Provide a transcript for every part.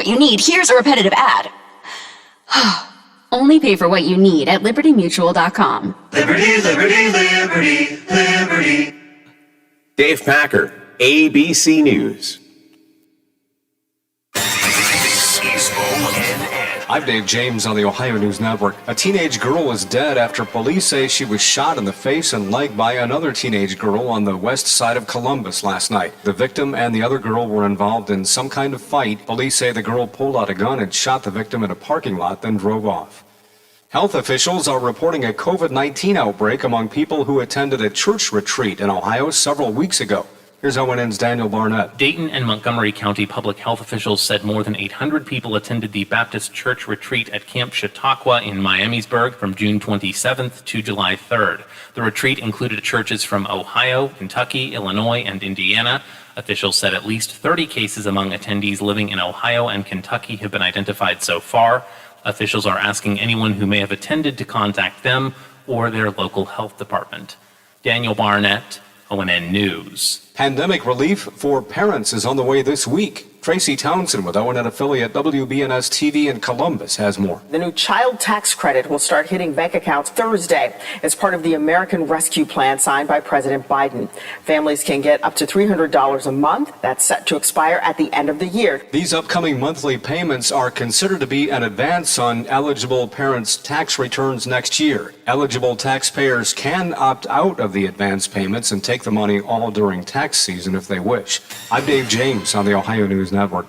what you need, here's a repetitive ad. Only pay for what you need at libertymutual.com. Liberty, liberty, liberty, liberty. Dave Packer, ABC News. I'm Dave James on the Ohio News Network. A teenage girl is dead after police say she was shot in the face and leg by another teenage girl on the west side of Columbus last night. The victim and the other girl were involved in some kind of fight. Police say the girl pulled out a gun and shot the victim in a parking lot, then drove off. Health officials are reporting a COVID-19 outbreak among people who attended a church retreat in Ohio several weeks ago. Here's ONN's Daniel Barnett. Dayton and Montgomery County public health officials said more than 800 people attended the Baptist Church retreat at Camp Chautauqua in Miamisburg from June 27th to July 3rd. The retreat included churches from Ohio, Kentucky, Illinois, and Indiana. Officials said at least 30 cases among attendees living in Ohio and Kentucky have been identified so far. Officials are asking anyone who may have attended to contact them or their local health department. Daniel Barnett, ONN News. Pandemic relief for parents is on the way this week. Tracy Townsend with ONN affiliate WBNS TV in Columbus has more. The new child tax credit will start hitting bank accounts Thursday as part of the American Rescue Plan signed by President Biden. Families can get up to $300 a month. That's set to expire at the end of the year. These upcoming monthly payments are considered to be an advance on eligible parents' tax returns next year. Eligible taxpayers can opt out of the advance payments and take the money all during tax season if they wish. I'm Dave James on the Ohio News Network.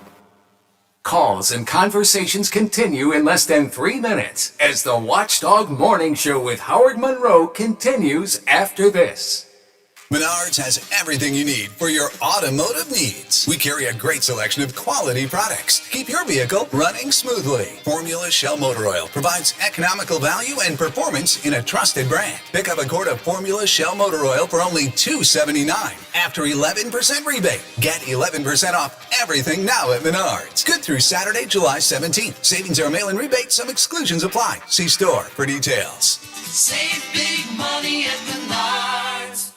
Calls and conversations continue in less than 3 minutes as the Watchdog Morning Show with Howard Monroe continues after this. Menards has everything you need for your automotive needs. We carry a great selection of quality products. Keep your vehicle running smoothly. Formula Shell Motor Oil provides economical value and performance in a trusted brand. Pick up a quart of Formula Shell Motor Oil for only $2.79 after 11% rebate. Get 11% off everything now at Menards. Good through Saturday, July 17th. Savings are mail-in rebate. Some exclusions apply. See store for details. Save big money at Menards.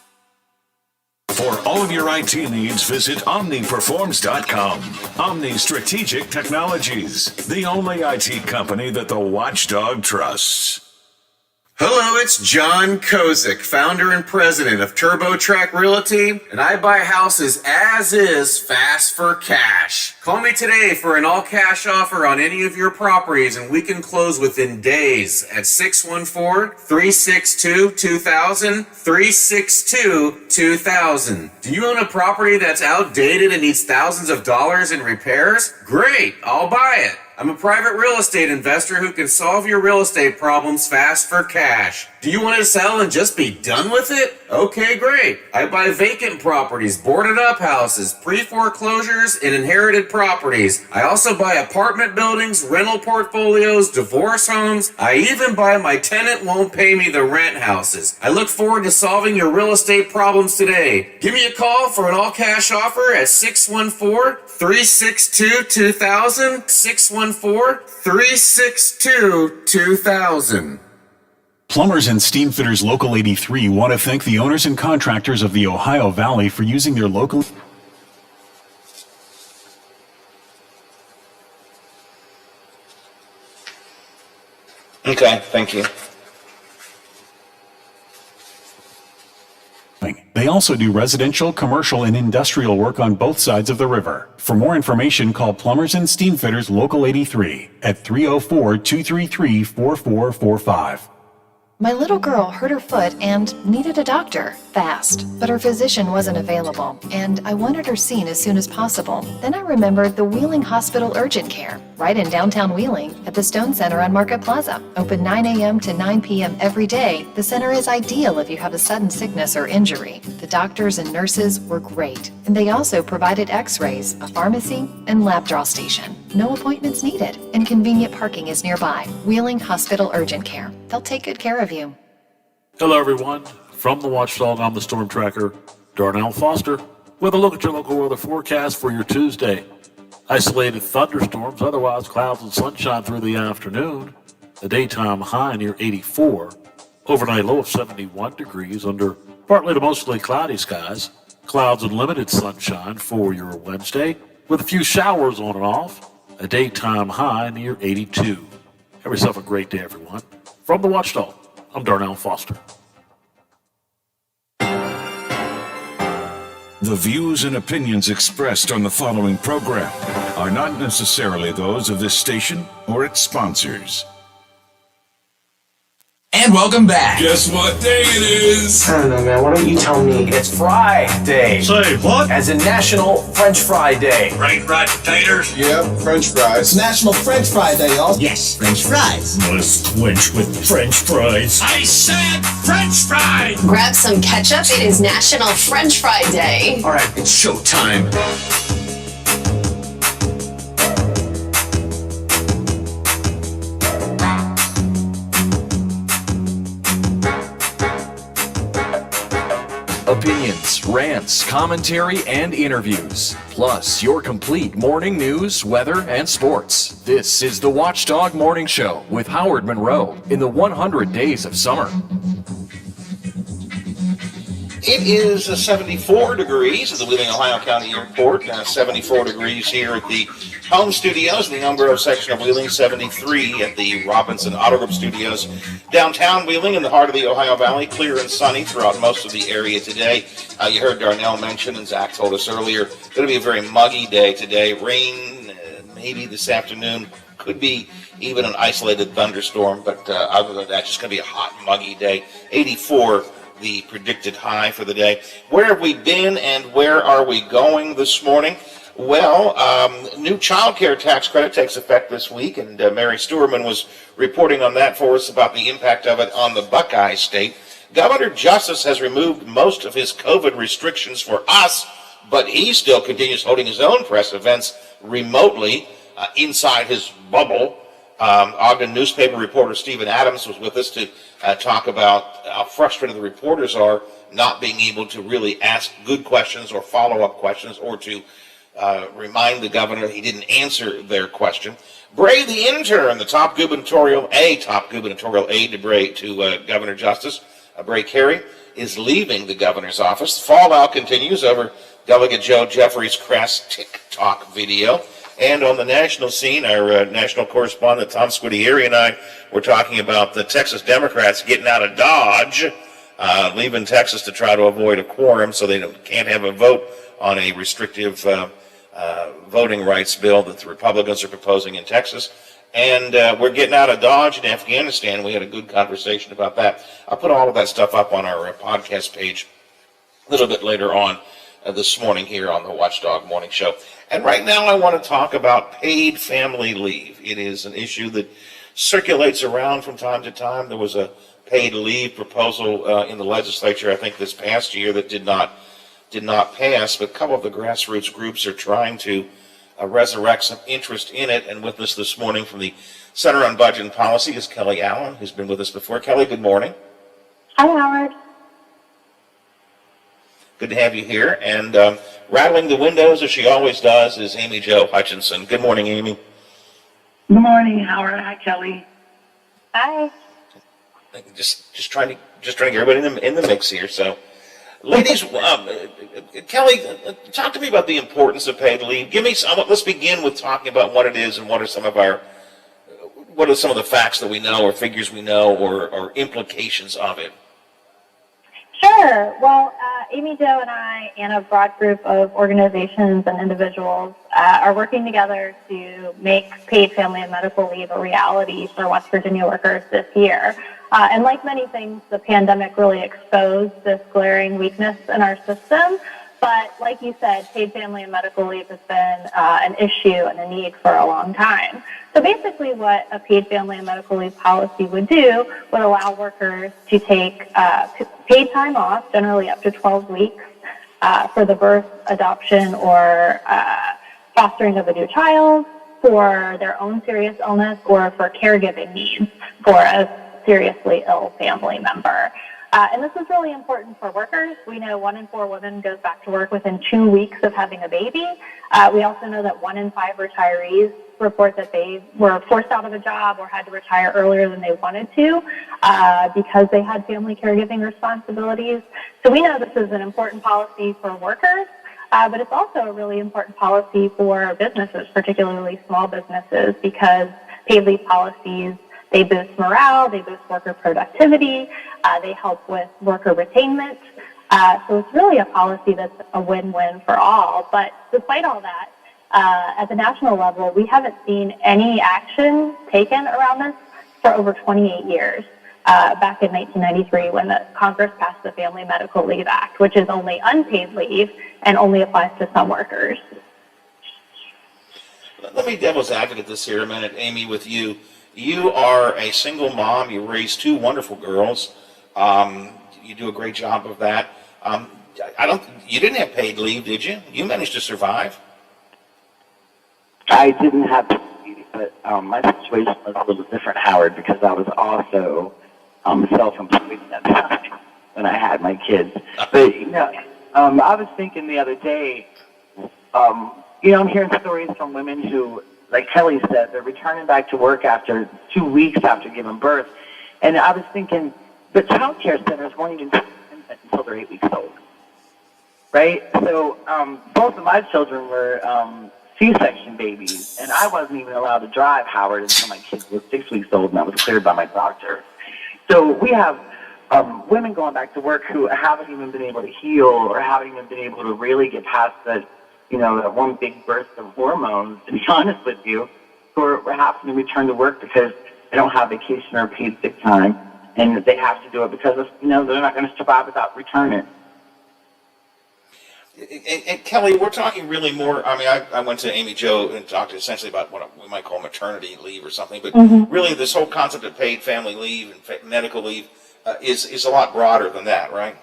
For all of your IT needs, visit OmniPerforms.com. Omni Strategic Technologies, the only IT company that the Watchdog trusts. Hello, it's John Kozik, founder and president of TurboTrack Realty, and I buy houses as is, fast for cash. Call me today for an all-cash offer on any of your properties, and we can close within days at 614-362-2000, 362-2000. Do you own a property that's outdated and needs thousands of dollars in repairs? Great, I'll buy it. I'm a private real estate investor who can solve your real estate problems fast for cash. Do you want to sell and just be done with it? Okay, great. I buy vacant properties, boarded up houses, pre-foreclosures, and inherited properties. I also buy apartment buildings, rental portfolios, divorce homes. I even buy my tenant won't pay me the rent houses. I look forward to solving your real estate problems today. Give me a call for an all-cash offer at 614-362-2000, 614-362-2000. Plumbers and Steam Fitters Local 83 want to thank the owners and contractors of the Ohio Valley for using their local... Okay, thank you. They also do residential, commercial, and industrial work on both sides of the river. For more information, call Plumbers and Steam Fitters Local 83 at 304-233-4445. My little girl hurt her foot and needed a doctor fast, but her physician wasn't available, and I wanted her seen as soon as possible. Then I remembered the Wheeling Hospital Urgent Care, right in downtown Wheeling at the Stone Center on Market Plaza. Open 9 a.m. to 9 p.m. every day, the center is ideal if you have a sudden sickness or injury. The doctors and nurses were great, and they also provided x-rays, a pharmacy, and lab draw station. No appointments needed, and convenient parking is nearby. Wheeling Hospital Urgent Care. They'll take good care of you. Hello, everyone. From the Watchdog, I'm the Storm Tracker, Darnell Foster, with a look at your local weather forecast for your Tuesday. Isolated thunderstorms, otherwise clouds and sunshine through the afternoon. The daytime high near 84. Overnight low of 71 degrees under partly to mostly cloudy skies. Clouds and limited sunshine for your Wednesday, with a few showers on and off. a daytime high near 82. Have yourself a great day, everyone. From the Watchdog, I'm Darnell Foster. The views and opinions expressed on the following program are not necessarily those of this station or its sponsors. And welcome back. Guess what day it is? I don't know, man. Why don't you tell me? It's Friday. Say what? As in National French Fry Day. Right fried potatoes? Yeah, French fries. It's National French Fry Day, y'all. Yes, French fries. Must quench with French fries. I said French fries! Grab some ketchup. It is National French Fry Day. All right, it's showtime. Opinions, rants, commentary, and interviews. Plus, your complete morning news, weather, and sports. This is the Watchdog Morning Show with Howard Monroe in the 100 Days of Summer. It is 74 degrees at the Wheeling, Ohio County Airport. 74 degrees here at the home studios in the Elm Grove section of Wheeling. 73 at the Robinson Auto Group studios. Downtown Wheeling in the heart of the Ohio Valley. Clear and sunny throughout most of the area today. You heard Darnell mention, and Zach told us earlier, going to be a very muggy day today. Rain maybe this afternoon. Could be even an isolated thunderstorm. But other than that, just going to be a hot, muggy day. 84 the predicted high for the day. Where have we been and where are we going this morning? Well, new child care tax credit takes effect this week, and Mary Stewerman was reporting on that for us about the impact of it on the Buckeye State. Governor Justice has removed most of his COVID restrictions for us, but he still continues holding his own press events remotely inside his bubble. Ogden newspaper reporter Stephen Adams was with us to talk about how frustrated the reporters are not being able to really ask good questions or follow-up questions or to remind the governor he didn't answer their question. Bray the intern, the top gubernatorial aide to Governor Justice, Bray Carey, is leaving the governor's office. The fallout continues over Delegate Joe Jeffrey's crass TikTok video. And on the national scene, our national correspondent Tom Squitieri and I were talking about the Texas Democrats getting out of Dodge, leaving Texas to try to avoid a quorum so they can't have a vote on a restrictive voting rights bill that the Republicans are proposing in Texas. And we're getting out of Dodge in Afghanistan. We had a good conversation about that. I'll put all of that stuff up on our podcast page a little bit later on this morning here on the Watchdog Morning Show. And right now I want to talk about paid family leave. It is an issue that circulates around from time to time. There was a paid leave proposal in the legislature, I think, this past year that did not pass, but a couple of the grassroots groups are trying to resurrect some interest in it. And with us this morning from the Center on Budget and Policy is Kelly Allen, who's been with us before. Kelly, good morning. Hi, Howard. Good to have you here. And rattling the windows, as she always does, is Amy Jo Hutchinson. Good morning, Amy. Good morning, Howard. Hi, Kelly. Hi. Just trying to get everybody in the mix here. So, ladies, Kelly, talk to me about the importance of paid leave. Let's begin with talking about what it is and what are some of the facts that we know or figures we know or implications of it. Sure. Well, Amy Jo and I and a broad group of organizations and individuals are working together to make paid family and medical leave a reality for West Virginia workers this year. And like many things, the pandemic really exposed this glaring weakness in our system. But like you said, paid family and medical leave has been an issue and a need for a long time. So basically what a paid family and medical leave policy would do would allow workers to take paid time off, generally up to 12 weeks, for the birth, adoption, or fostering of a new child, for their own serious illness, or for caregiving needs for a seriously ill family member. And this is really important for workers. We know 1 in 4 women goes back to work within 2 weeks of having a baby. We also know that 1 in 5 retirees report that they were forced out of a job or had to retire earlier than they wanted to because they had family caregiving responsibilities. So we know this is an important policy for workers. But it's also a really important policy for businesses, particularly small businesses, because paid leave policies, they boost morale, they boost worker productivity, they help with worker retainment. So it's really a policy that's a win-win for all. But despite all that, at the national level, we haven't seen any action taken around this for over 28 years. Back in 1993, when the Congress passed the Family Medical Leave Act, which is only unpaid leave and only applies to some workers. Let me devil's advocate this here a minute, Amy, with you. You are a single mom. You raised two wonderful girls. You do a great job of that. You didn't have paid leave, did you? You managed to survive. I didn't have paid leave, but my situation was a little different, Howard, because I was also self-employed at the time when I had my kids. But, I was thinking the other day, I'm hearing stories from women who, like Kelly said, they're returning back to work after 2 weeks after giving birth. And I was thinking, the child care centers won't even take infants until they're 8 weeks old. Right? So both of my children were C-section babies, and I wasn't even allowed to drive, Howard, until my kids were 6 weeks old, and that was cleared by my doctor. So we have women going back to work who haven't even been able to heal or haven't even been able to really get past that, that one big burst of hormones, to be honest with you, who are having to return to work because they don't have vacation or paid sick time, and they have to do it because of, they're not going to survive without returning. And Kelly, we're talking really more, I went to Amy Jo and talked essentially about what we might call maternity leave or something, but really this whole concept of paid family leave and medical leave is a lot broader than that, right?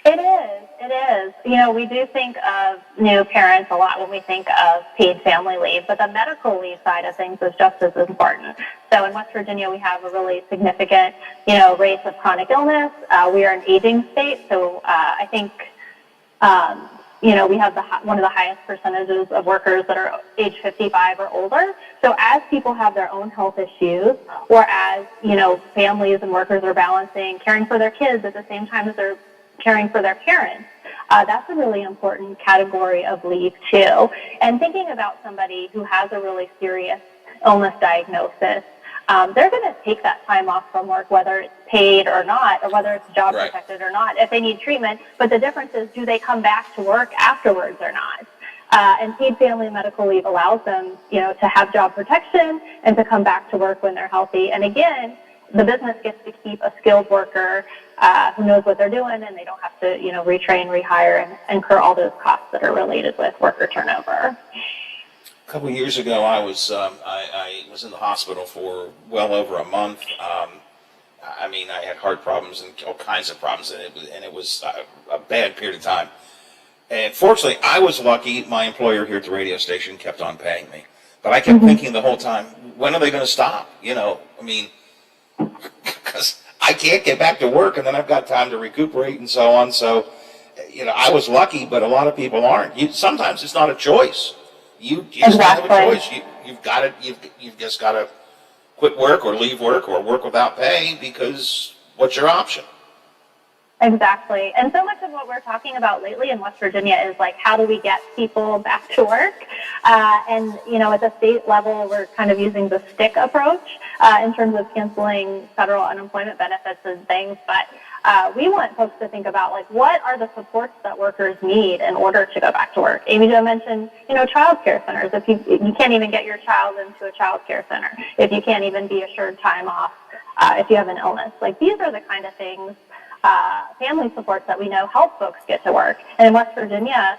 It is. We do think of new parents a lot when we think of paid family leave, but the medical leave side of things is just as important. So in West Virginia, we have a really significant, rates of chronic illness. We are an aging state, so I think we have one of the highest percentages of workers that are age 55 or older. So as people have their own health issues, or as, families and workers are balancing caring for their kids at the same time as they're caring for their parents, that's a really important category of leave too. And thinking about somebody who has a really serious illness diagnosis, they're going to take that time off from work, whether it's paid or not, or whether it's job protected or not, if they need treatment. But the difference is, do they come back to work afterwards or not? And paid family medical leave allows them, to have job protection and to come back to work when they're healthy. And again, the business gets to keep a skilled worker who knows what they're doing, and they don't have to, retrain, rehire, and incur all those costs that are related with worker turnover. A couple of years ago, I was in the hospital for well over a month. I had heart problems and all kinds of problems, and it was a bad period of time. And fortunately, I was lucky. My employer here at the radio station kept on paying me, but I kept thinking the whole time, when are they going to stop? Because I can't get back to work, and then I've got time to recuperate and so on. So, I was lucky, but a lot of people aren't. Sometimes it's not a choice. You just don't have a choice. You've just got to quit work or leave work or work without pay, because what's your option? Exactly. And so much of what we're talking about lately in West Virginia is like, how do we get people back to work? And at the state level, we're kind of using the stick approach in terms of canceling federal unemployment benefits and things. But we want folks to think about, like, what are the supports that workers need in order to go back to work? Amy Jo mentioned, child care centers. If you can't even get your child into a child care center, if you can't even be assured time off if you have an illness, like, these are the kind of things, family supports that we know help folks get to work. And in West Virginia,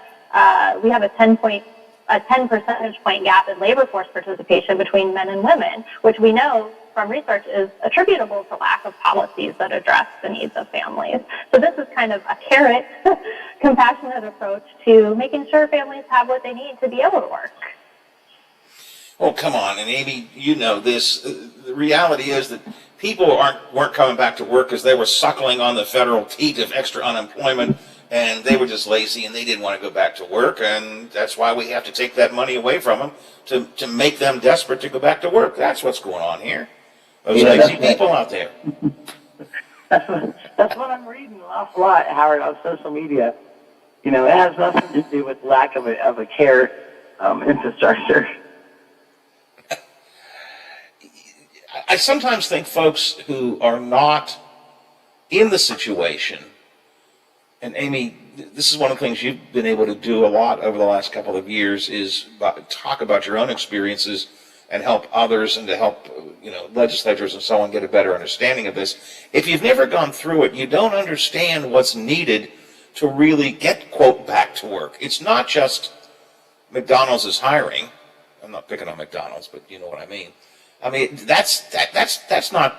we have a 10 percentage point gap in labor force participation between men and women, which we know from research is attributable to lack of policies that address the needs of families. So this is kind of a carrot, compassionate approach to making sure families have what they need to be able to work. Oh, come on. And Amy, this. The reality is that people weren't coming back to work because they were suckling on the federal teat of extra unemployment, and they were just lazy and they didn't want to go back to work, and that's why we have to take that money away from them to make them desperate to go back to work. That's what's going on here. Those lazy people out there. That's what I'm reading an awful lot, Howard, on social media. You know, it has nothing to do with lack of a care infrastructure. I sometimes think folks who are not in the situation, and Amy, this is one of the things you've been able to do a lot over the last couple of years, is talk about your own experiences and help others, and to help legislators and so on get a better understanding of this. If you've never gone through it, you don't understand what's needed to really get, quote, back to work. It's not just McDonald's is hiring. I'm not picking on McDonald's, but you know what I mean. I mean, that's not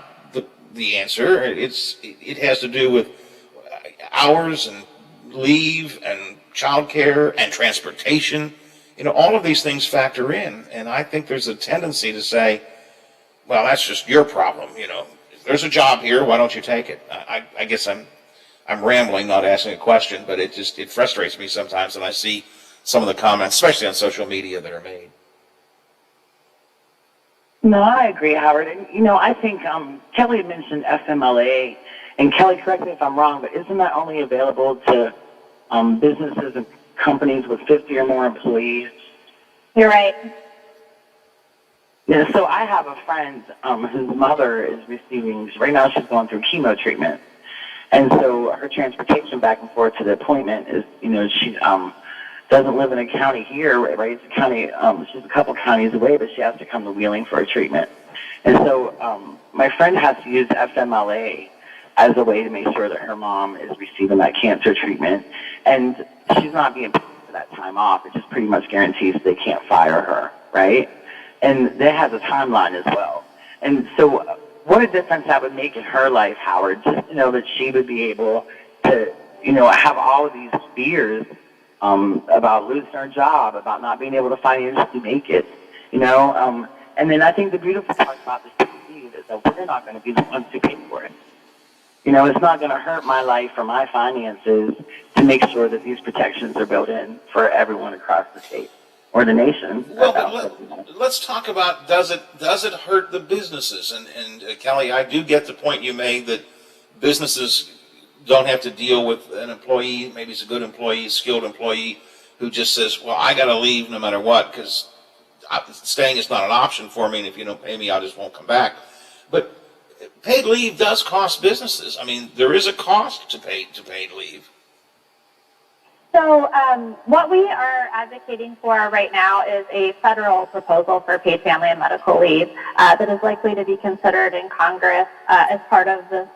the answer. It has to do with hours and leave and childcare and transportation. All of these things factor in, and I think there's a tendency to say, well, that's just your problem. If there's a job here, why don't you take it? I guess I'm rambling, not asking a question, but it frustrates me sometimes when I see some of the comments, especially on social media, that are made. No, I agree, Howard. And, I think Kelly had mentioned FMLA, and Kelly, correct me if I'm wrong, but isn't that only available to businesses and companies with 50 or more employees? You're right. Yeah, so I have a friend whose mother is right now she's going through chemo treatment. And so her transportation back and forth to the appointment is, she doesn't live in a county here, right? It's a county, she's a couple counties away, but she has to come to Wheeling for a treatment. And so my friend has to use FMLA as a way to make sure that her mom is receiving that cancer treatment. And she's not being paid for that time off. It just pretty much guarantees they can't fire her, right? And that has a timeline as well. And so what a difference that would make in her life, Howard, just to know that she would be able to, have all of these fears about losing her job, about not being able to financially make it, and then I think the beautiful part about this is that we're not going to be the ones who pay for it. It's not going to hurt my life or my finances to make sure that these protections are built in for everyone across the state or the nation. Well, let's talk about, does it hurt the businesses? And Kelly, I do get the point you made that businesses don't have to deal with an employee, maybe it's a good employee, skilled employee, who just says, well, I got to leave no matter what because staying is not an option for me, and if you don't pay me, I just won't come back. But paid leave does cost businesses. I mean, there is a cost to paid leave. So what we are advocating for right now is a federal proposal for paid family and medical leave that is likely to be considered in Congress as part of the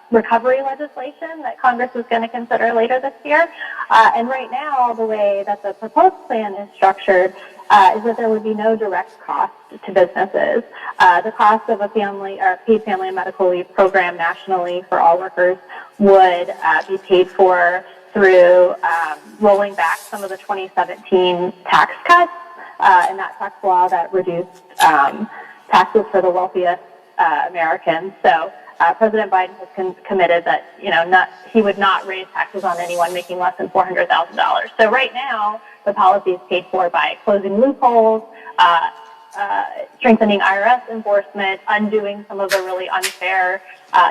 recovery legislation that Congress is going to consider later this year. And right now, the way that the proposed plan is structured is that there would be no direct cost to businesses. The cost of a family or paid family and medical leave program nationally for all workers would be paid for through rolling back some of the 2017 tax cuts and that tax law that reduced taxes for the wealthiest Americans. So President Biden has committed that he would not raise taxes on anyone making less than $400,000. So right now, the policy is paid for by closing loopholes, strengthening IRS enforcement, undoing some of the really unfair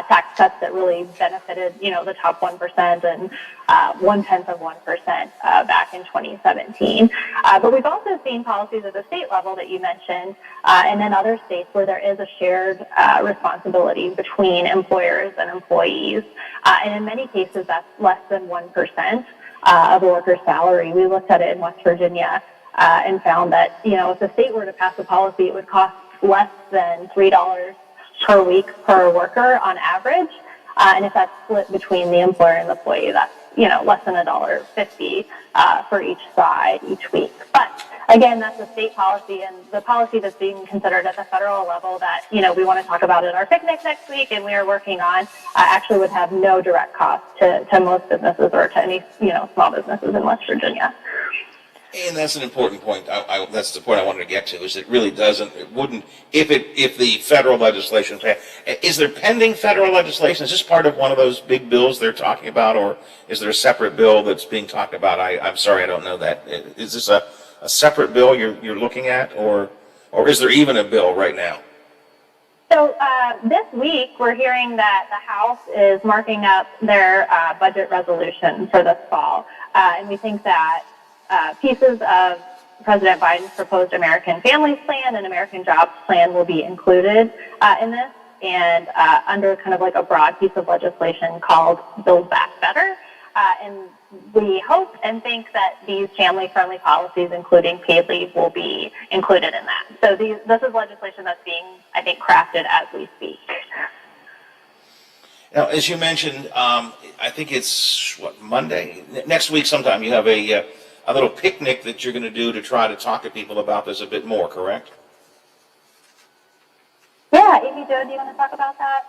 tax cuts that really benefited, the top 1% and 0.1% back in 2017. But we've also seen policies at the state level that you mentioned, and in other states where there is a shared responsibility between employers and employees. And in many cases, that's less than 1% of a worker's salary. We looked at it in West Virginia and found that, if the state were to pass a policy, it would cost less than $3 per week per worker on average. And if that's split between the employer and the employee, that's, less than $1.50 for each side each week. But again, that's a state policy, and the policy that's being considered at the federal level that, we want to talk about at our picnic next week and we are working on actually would have no direct cost to most businesses or to any, small businesses in West Virginia. And that's an important point. That's the point I wanted to get to. Is it really doesn't? It wouldn't. If the federal legislation is there pending federal legislation? Is this part of one of those big bills they're talking about, or is there a separate bill that's being talked about? I'm sorry, I don't know that. Is this a separate bill you're looking at, or is there even a bill right now? So this week, we're hearing that the House is marking up their budget resolution for this fall. and we think that pieces of President Biden's proposed American Families Plan and American Jobs Plan will be included in this, and under kind of like a broad piece of legislation called Build Back Better. And we hope and think that these family-friendly policies, including paid leave, will be included in that. So this is legislation that's being, I think, crafted as we speak. Now, as you mentioned, I think it's, Monday? Next week sometime you have a little picnic that you're going to do to try to talk to people about this a bit more, correct? Yeah, Amy Jo, do you want to talk about that?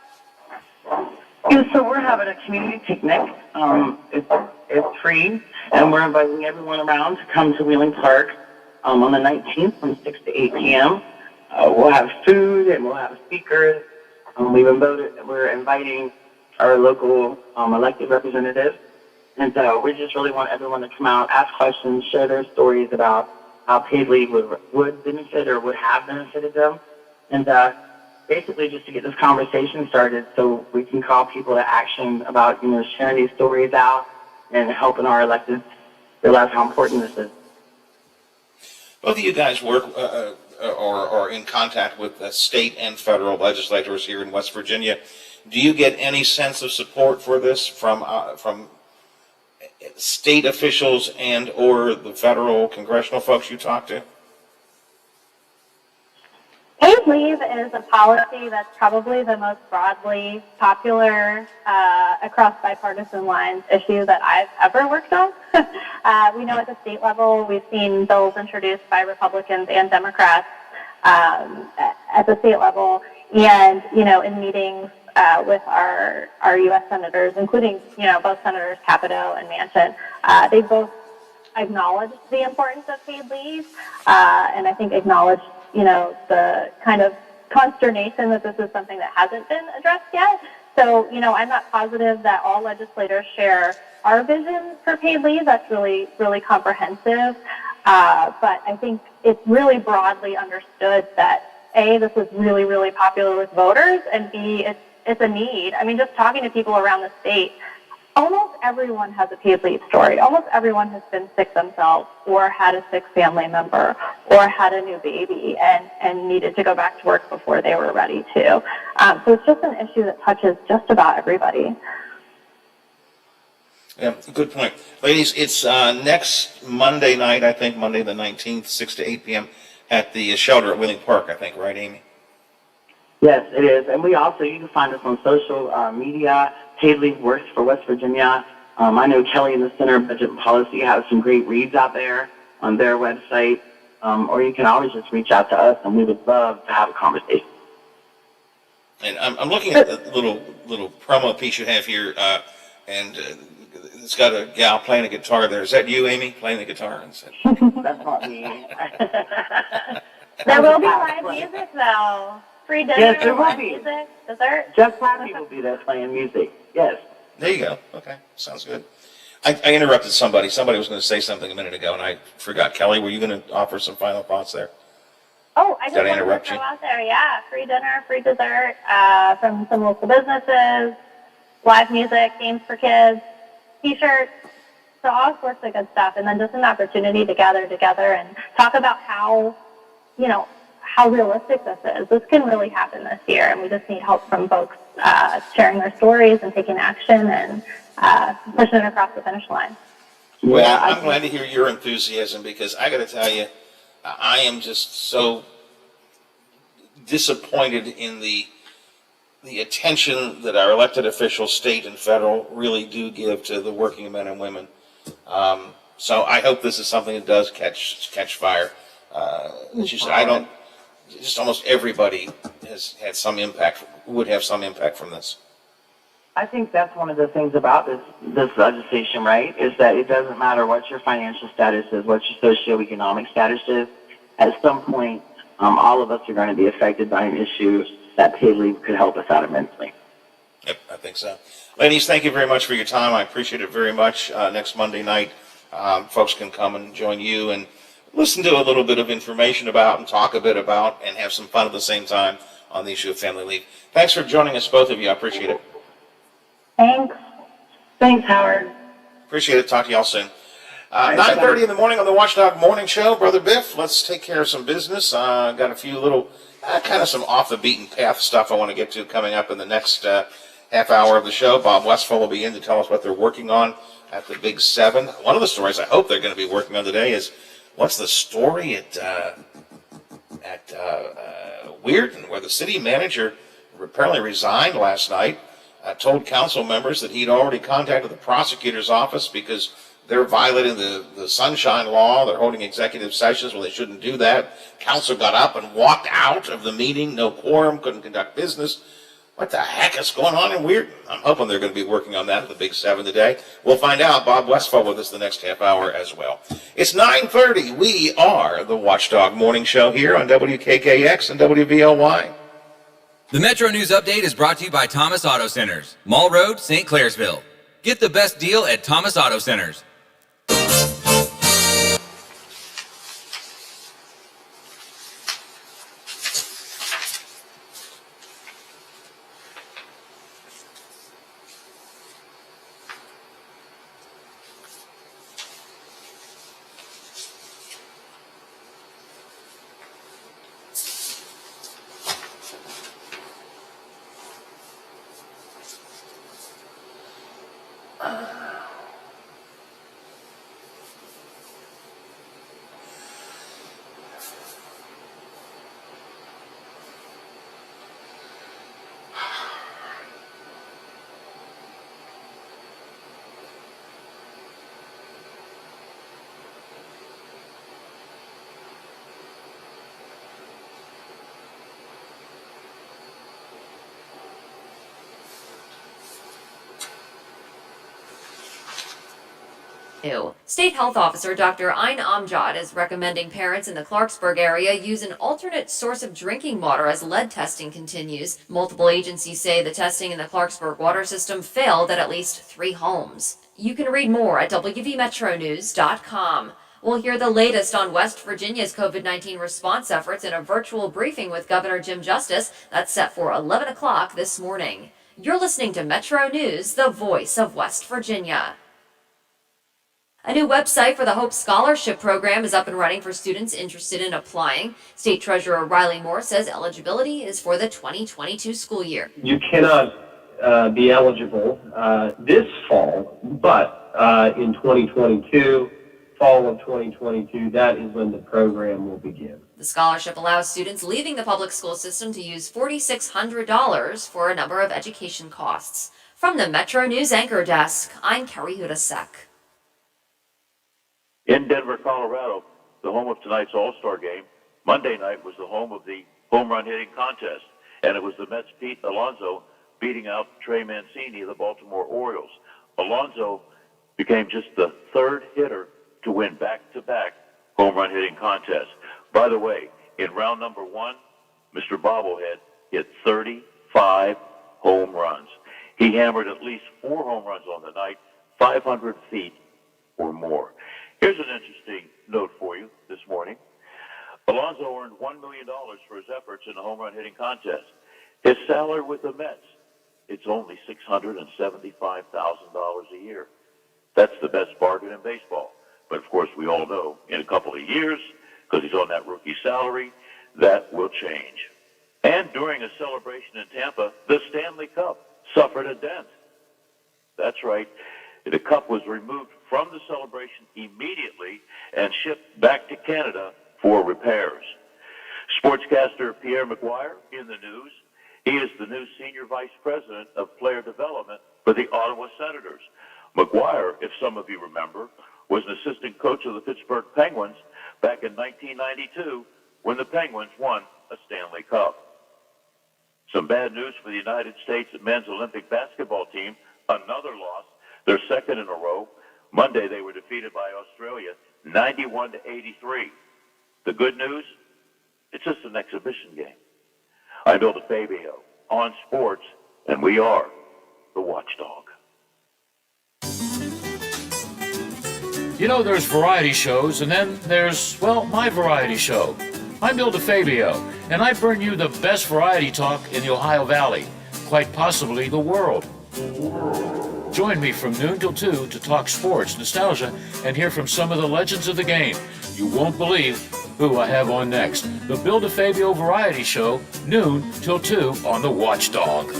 Yeah, so we're having a community picnic. It's free, and we're inviting everyone around to come to Wheeling Park on the 19th from 6 to 8 p.m. We'll have food, and we'll have speakers. We're inviting our local elected representatives. And so we just really want everyone to come out, ask questions, share their stories about how paid leave would benefit or would have benefited them. And basically just to get this conversation started so we can call people to action about, sharing these stories out and helping our electeds realize how important this is. Both of you guys work or are in contact with state and federal legislators here in West Virginia. Do you get any sense of support for this from state officials and or the federal congressional folks you talk to? Paid leave is a policy that's probably the most broadly popular across bipartisan lines issue that I've ever worked on. We know at the state level, we've seen bills introduced by Republicans and Democrats at the state level, and in meetings with our U.S. senators, including both Senators Capito and Manchin, they both acknowledged the importance of paid leave, and I think acknowledged the kind of consternation that this is something that hasn't been addressed yet. So, I'm not positive that all legislators share our vision for paid leave. That's really, really comprehensive. But I think it's really broadly understood that, A, this is really, really popular with voters, and B, it's a need. I mean, just talking to people around the state, almost everyone has a paid leave story. Almost everyone has been sick themselves or had a sick family member or had a new baby and needed to go back to work before they were ready to. So it's just an issue that touches just about everybody. Yeah, good point. Ladies, it's next Monday night, I think, Monday the 19th, 6 to 8 p.m. at the shelter at Wheeling Park, I think, right, Amy? Yes, it is. And you can find us on social media. Paid Leave Works for West Virginia. I know Kelly and the Center of Budget and Policy have some great reads out there on their website. Or you can always just reach out to us, and we would love to have a conversation. And I'm looking at the little promo piece you have here, and it's got a gal playing a guitar there. Is that you, Amy, playing the guitar? That's not me. There will be live music, though. Free dinner, yes, there will live be. music, dessert. Jeff Happy will be there playing music. Yes. There you go. Okay, sounds good. I interrupted somebody. Somebody was going to say something a minute ago, and I forgot. Kelly, were you going to offer some final thoughts there? Oh, I just wanted to throw out there, yeah, free dinner, free dessert from some local businesses, live music, games for kids, T-shirts, so all sorts of good stuff. And then just an opportunity to gather together and talk about how realistic this is. This can really happen this year, and we just need help from folks sharing their stories and taking action and pushing it across the finish line. Well, I'm glad to hear your enthusiasm, because I got to tell you, I am just so disappointed in the attention that our elected officials, state and federal, really do give to the working men and women. So I hope this is something that does catch fire. As you said, just almost everybody has had some impact, would have some impact from this. I think that's one of the things about this legislation, right, is that it doesn't matter what your financial status is, what your socioeconomic status is. At some point, all of us are going to be affected by an issue that paid leave could help us out immensely. Yep, I think so. Ladies, thank you very much for your time. I appreciate it very much. Next Monday night, folks can come and join you and listen to a little bit of information about and talk a bit about and have some fun at the same time on the issue of family leave. Thanks for joining us, both of you. I appreciate it. Thanks. Thanks, Howard. Appreciate it. Talk to y'all soon. 9:30 in the morning on the Watchdog Morning Show. Brother Biff, let's take care of some business. Got a few little, kind of some off-the-beaten-path stuff I want to get to coming up in the next half hour of the show. Bob Westphal will be in to tell us what they're working on at the Big 7. One of the stories I hope they're going to be working on today is what's the story at Weirton, where the city manager apparently resigned last night, told council members that he'd already contacted the prosecutor's office because they're violating the sunshine law. They're holding executive sessions when they shouldn't do that. Council got up and walked out of the meeting. No quorum, couldn't conduct business. What the heck is going on in Weirton? I'm hoping they're going to be working on that at the Big 7 today. We'll find out. Bob Westphal with us the next half hour as well. It's 9:30. We are the Watchdog Morning Show here on WKKX and WVLY. The Metro News Update is brought to you by Thomas Auto Centers, Mall Road, St. Clairsville. Get the best deal at Thomas Auto Centers. State Health Officer Dr. Ayn Amjad is recommending parents in the Clarksburg area use an alternate source of drinking water as lead testing continues. Multiple agencies say the testing in the Clarksburg water system failed at least 3 homes. You can read more at WVMetroNews.com. We'll hear the latest on West Virginia's COVID-19 response efforts in a virtual briefing with Governor Jim Justice that's set for 11 o'clock this morning. You're listening to Metro News, the voice of West Virginia. A new website for the Hope Scholarship Program is up and running for students interested in applying. State Treasurer Riley Moore says eligibility is for the 2022 school year. You cannot be eligible this fall, but in 2022, fall of 2022, that is when the program will begin. The scholarship allows students leaving the public school system to use $4,600 for a number of education costs. From the Metro News Anchor Desk, I'm Carrie Hudasek. In Denver, Colorado, the home of tonight's All-Star game, Monday night was the home of the home run hitting contest, and it was the Mets' Pete Alonso beating out Trey Mancini of the Baltimore Orioles. Alonso became just the 3rd hitter to win back-to-back home run hitting contests. By the way, in round number 1, Mr. Bobblehead hit 35 home runs. He hammered at least 4 home runs on the night, 500 feet or more. Here's an interesting note for you this morning. Alonso earned $1 million for his efforts in the home run hitting contest. His salary with the Mets, it's only $675,000 a year. That's the best bargain in baseball. But, of course, we all know in a couple of years, because he's on that rookie salary, that will change. And during a celebration in Tampa, the Stanley Cup suffered a dent. That's right. The cup was removed from the celebration immediately and shipped back to Canada for repairs. Sportscaster Pierre McGuire in the news. He is the new Senior Vice President of Player Development for the Ottawa Senators. McGuire, if some of you remember, was an assistant coach of the Pittsburgh Penguins back in 1992 when the Penguins won a Stanley Cup. Some bad news for the United States men's Olympic basketball team. Another loss. Their 2nd in a row. Monday, they were defeated by Australia, 91-83. The good news? It's just an exhibition game. I'm Bill DeFabio on sports, and we are the Watchdog. You know, there's variety shows, and then there's, well, my variety show. I'm Bill DeFabio, and I bring you the best variety talk in the Ohio Valley, quite possibly the world. Join me from noon till 2 to talk sports, nostalgia, and hear from some of the legends of the game. You won't believe who I have on next. The Bill DeFabio Variety Show, noon till 2 on the Watchdog.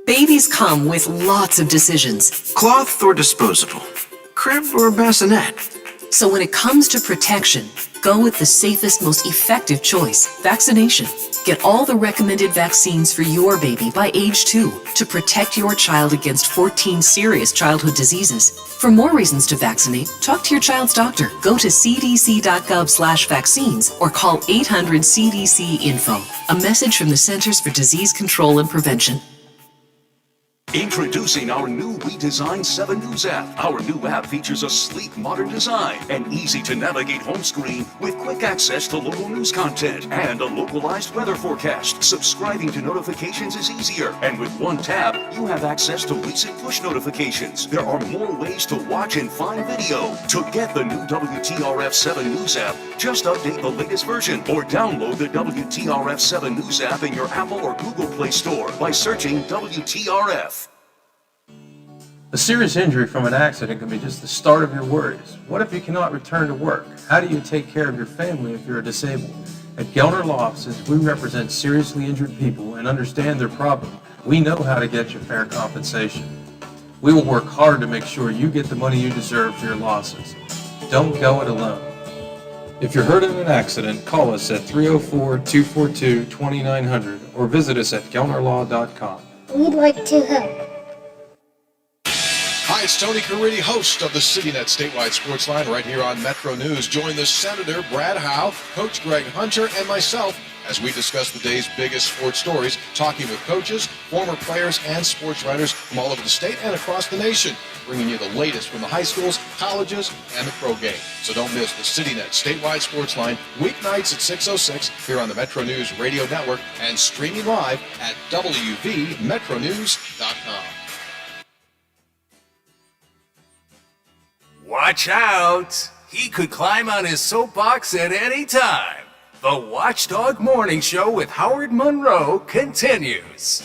Babies come with lots of decisions. Cloth or disposable? Crib or bassinet? So when it comes to protection, go with the safest, most effective choice, vaccination. Get all the recommended vaccines for your baby by age 2 to protect your child against 14 serious childhood diseases. For more reasons to vaccinate, talk to your child's doctor. Go to cdc.gov/vaccines or call 800-CDC-INFO. A message from the Centers for Disease Control and Prevention. Introducing our new redesigned 7 News app. Our new app features a sleek, modern design, an easy-to-navigate home screen with quick access to local news content, and a localized weather forecast. Subscribing to notifications is easier, and with one tab, you have access to recent push notifications. There are more ways to watch and find video. To get the new WTRF 7 News app, just update the latest version or download the WTRF 7 News app in your Apple or Google Play Store by searching WTRF. A serious injury from an accident can be just the start of your worries. What if you cannot return to work? How do you take care of your family if you're disabled? At Gelner Law Offices, we represent seriously injured people and understand their problem. We know how to get you fair compensation. We will work hard to make sure you get the money you deserve for your losses. Don't go it alone. If you're hurt in an accident, call us at 304-242-2900 or visit us at gelnerlaw.com. We'd like to help. Hi, it's Tony Caridi, host of the CityNet Statewide Sports Line right here on Metro News. Join the Senator, Brad Howe, Coach Greg Hunter, and myself as we discuss the day's biggest sports stories, talking with coaches, former players, and sports writers from all over the state and across the nation, bringing you the latest from the high schools, colleges, and the pro game. So don't miss the CityNet Statewide Sports Line weeknights at 6:06 here on the Metro News Radio Network and streaming live at wvmetronews.com. Watch out! He could climb on his soapbox at any time. The Watchdog Morning Show with Howard Monroe continues.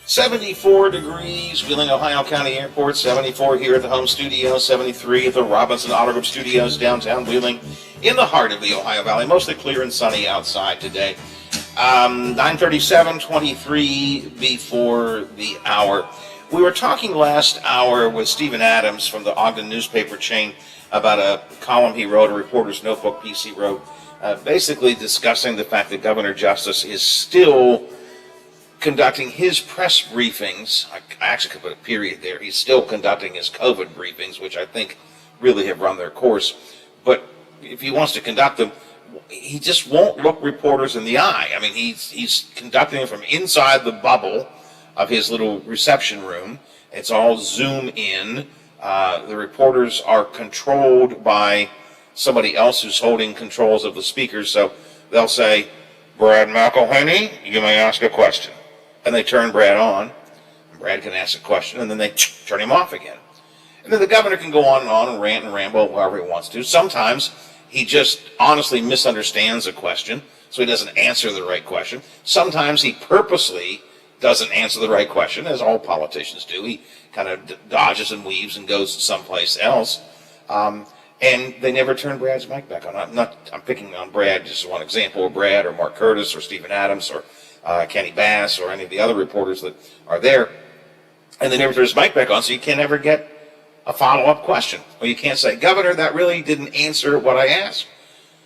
74 degrees, Wheeling, Ohio County Airport, 74 here at the home studio, 73 at the Robinson Auto Group Studios, downtown Wheeling, in the heart of the Ohio Valley. Mostly clear and sunny outside today. 9:37, 23 before the hour. We were talking last hour with Stephen Adams from the Ogden newspaper chain about a column he wrote, a reporter's notebook piece he wrote, basically discussing the fact that Governor Justice is still conducting his press briefings. I actually could put a period there. He's still conducting his COVID briefings, which I think really have run their course. But if he wants to conduct them, he just won't look reporters in the eye. I mean, he's conducting them from inside the bubble of his little reception room. It's all Zoom in. The reporters are controlled by somebody else who's holding controls of the speakers. So they'll say, "Brad McElhaney, you may ask a question." And they turn Brad on. And Brad can ask a question, and then they turn him off again. And then the governor can go on and rant and ramble however he wants to. Sometimes he just honestly misunderstands a question, so he doesn't answer the right question. Sometimes he purposely doesn't answer the right question, as all politicians do. He kind of dodges and weaves and goes someplace else. And they never turn Brad's mic back on. I'm picking on Brad, just one example, or Brad or Mark Curtis or Stephen Adams or Kenny Bass or any of the other reporters that are there. And they never turn his mic back on, so you can't ever get a follow-up question. Or you can't say, "Governor, that really didn't answer what I asked."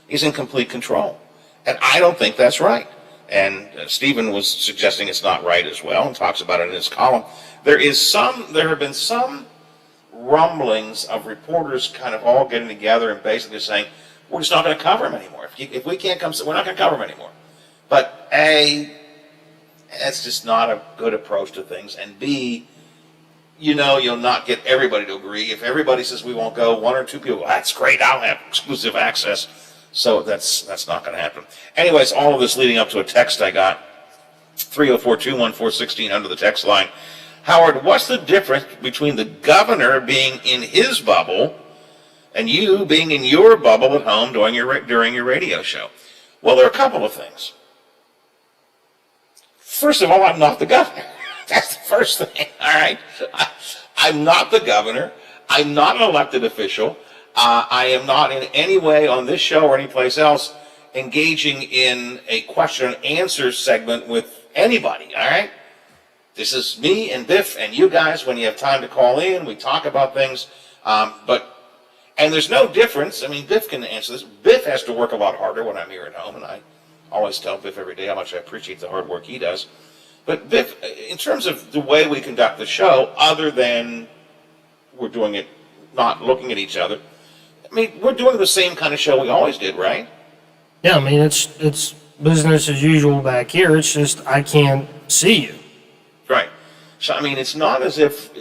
He's in complete control. And I don't think that's right. And Stephen was suggesting it's not right as well, and talks about it in his column. There have been some rumblings of reporters kind of all getting together and basically saying, "We're just not going to cover him anymore. If we can't come, we're not going to cover him anymore." But A, that's just not a good approach to things. And B, you'll not get everybody to agree. If everybody says we won't go, one or two people, "That's great, I'll have exclusive access." So that's not going to happen. Anyways, all of this leading up to a text I got, 304-214-16 under the text line. "Howard, what's the difference between the governor being in his bubble and you being in your bubble at home during your radio show?" Well, there are a couple of things. First of all, I'm not the governor. That's the first thing, all right? I'm not the governor. I'm not an elected official. I am not in any way on this show or anyplace else engaging in a question and answer segment with anybody, all right? This is me and Biff and you guys when you have time to call in. We talk about things. And there's no difference. I mean, Biff can answer this. Biff has to work a lot harder when I'm here at home, and I always tell Biff every day how much I appreciate the hard work he does. But Biff, in terms of the way we conduct the show, other than we're doing it not looking at each other, I mean, we're doing the same kind of show we always did, right? Yeah, I mean, it's business as usual back here. It's just I can't see you. Right. So, I mean, it's not as if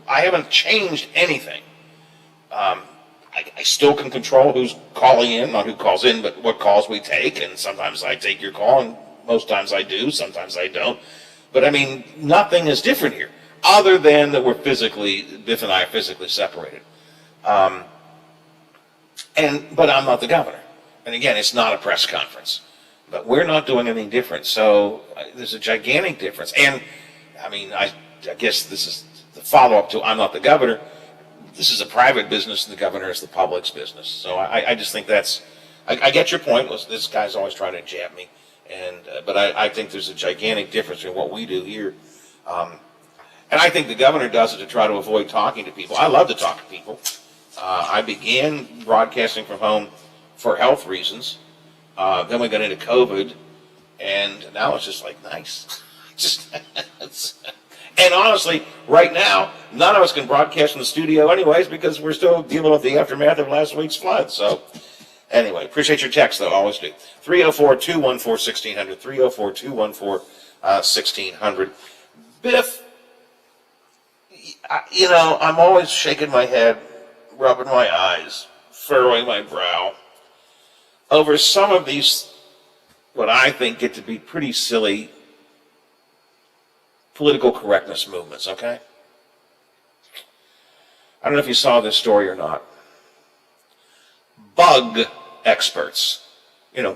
I haven't changed anything. I still can control who's calling in, not who calls in, but what calls we take. And sometimes I take your call, and most times I do, sometimes I don't. But, I mean, nothing is different here, other than that Biff and I are physically separated. But I'm not the governor. And again, it's not a press conference. But we're not doing anything different. So there's a gigantic difference. And, I mean, I guess this is the follow-up to I'm not the governor. This is a private business, and the governor is the public's business. So I just think that's, I get your point. This guy's always trying to jab me. But I think there's a gigantic difference in what we do here. And I think the governor does it to try to avoid talking to people. I love to talk to people. I began broadcasting from home for health reasons. Then we got into COVID, and now it's just like nice. And honestly, right now, none of us can broadcast from the studio anyways because we're still dealing with the aftermath of last week's flood. So anyway, appreciate your text, though. Always do. 304-214-1600. 304-214-1600. Biff, I'm always shaking my head, rubbing my eyes, furrowing my brow over some of these, what I think get to be pretty silly political correctness movements, okay? I don't know if you saw this story or not. Bug experts,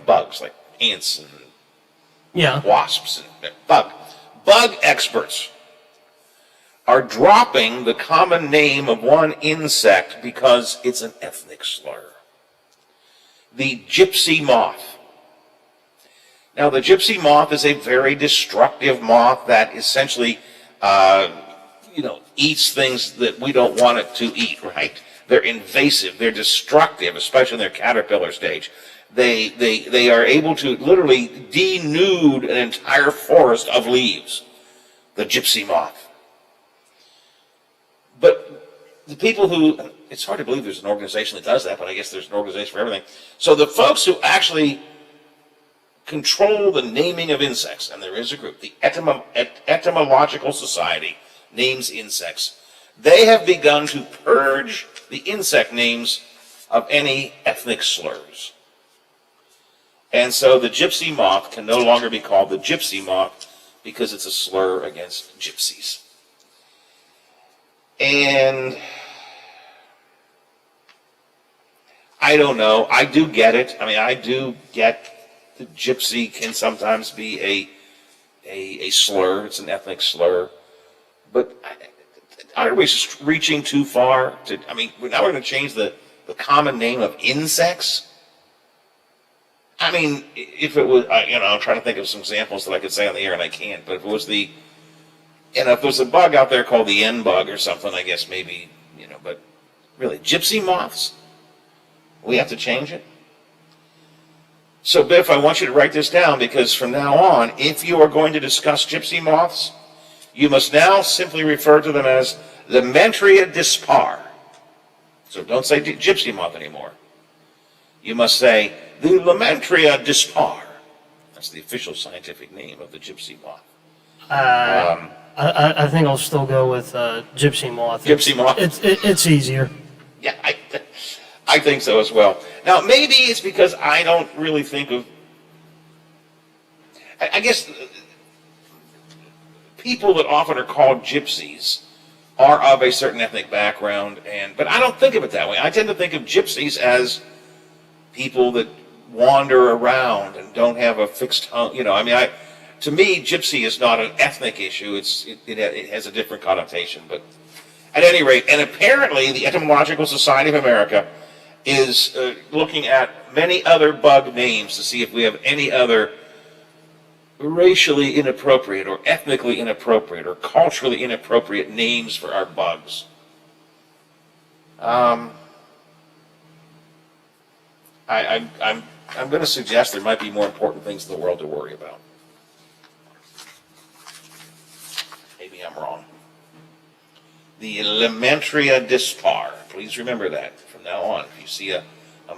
bugs like ants and wasps and bug experts are dropping the common name of one insect because it's an ethnic slur. The gypsy moth. Now, the gypsy moth is a very destructive moth that essentially, eats things that we don't want it to eat, right? They're invasive. They're destructive, especially in their caterpillar stage. They are able to literally denude an entire forest of leaves. The gypsy moth. But the people who, it's hard to believe there's an organization that does that, but I guess there's an organization for everything. So the folks who actually control the naming of insects, and there is a group, the Etymological Society names insects. They have begun to purge the insect names of any ethnic slurs. And so the gypsy moth can no longer be called the gypsy moth because it's a slur against gypsies. And I don't know. I do get it. I mean, I do get the gypsy can sometimes be a slur. It's an ethnic slur. But are we reaching too far? Now we're going to change the common name of insects? I mean, if it was, I'm trying to think of some examples that I could say on the air, and I can't. But if it was if there's a bug out there called the N bug or something, I guess maybe, but really, gypsy moths? We have to change it? So, Biff, I want you to write this down because from now on, if you are going to discuss gypsy moths, you must now simply refer to them as the Mentria dispar. So don't say gypsy moth anymore. You must say the Lamentria dispar. That's the official scientific name of the gypsy moth. I think I'll still go with gypsy moth. Gypsy moth? It's easier. Yeah, I think so as well. Now, maybe it's because I don't really think of, I guess people that often are called gypsies are of a certain ethnic background, but I don't think of it that way. I tend to think of gypsies as people that wander around and don't have a fixed home. to me, gypsy is not an ethnic issue. It has a different connotation. But at any rate, and apparently the Entomological Society of America is looking at many other bug names to see if we have any other racially inappropriate or ethnically inappropriate or culturally inappropriate names for our bugs. I'm going to suggest there might be more important things in the world to worry about. Maybe I'm wrong. The Lamentria dispar. Please remember that from now on. If you see a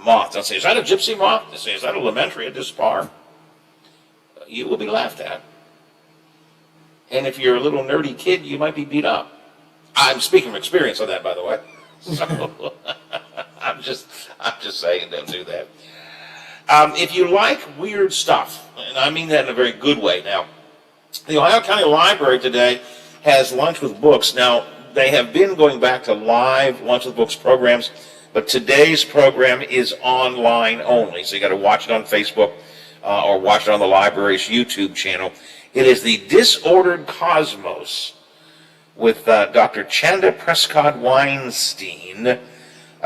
moth, don't say, is that a gypsy moth? Just say, is that a Lamentria dispar? You will be laughed at. And if you're a little nerdy kid, you might be beat up. I'm speaking from experience on that, by the way. So, I'm just saying, don't do that. If you like weird stuff, and I mean that in a very good way. Now, the Ohio County Library today has Lunch with Books. Now, they have been going back to live Lunch with Books programs, but today's program is online only. So you got to watch it on Facebook or watch it on the library's YouTube channel. It is the Disordered Cosmos with Dr. Chanda Prescott Weinstein.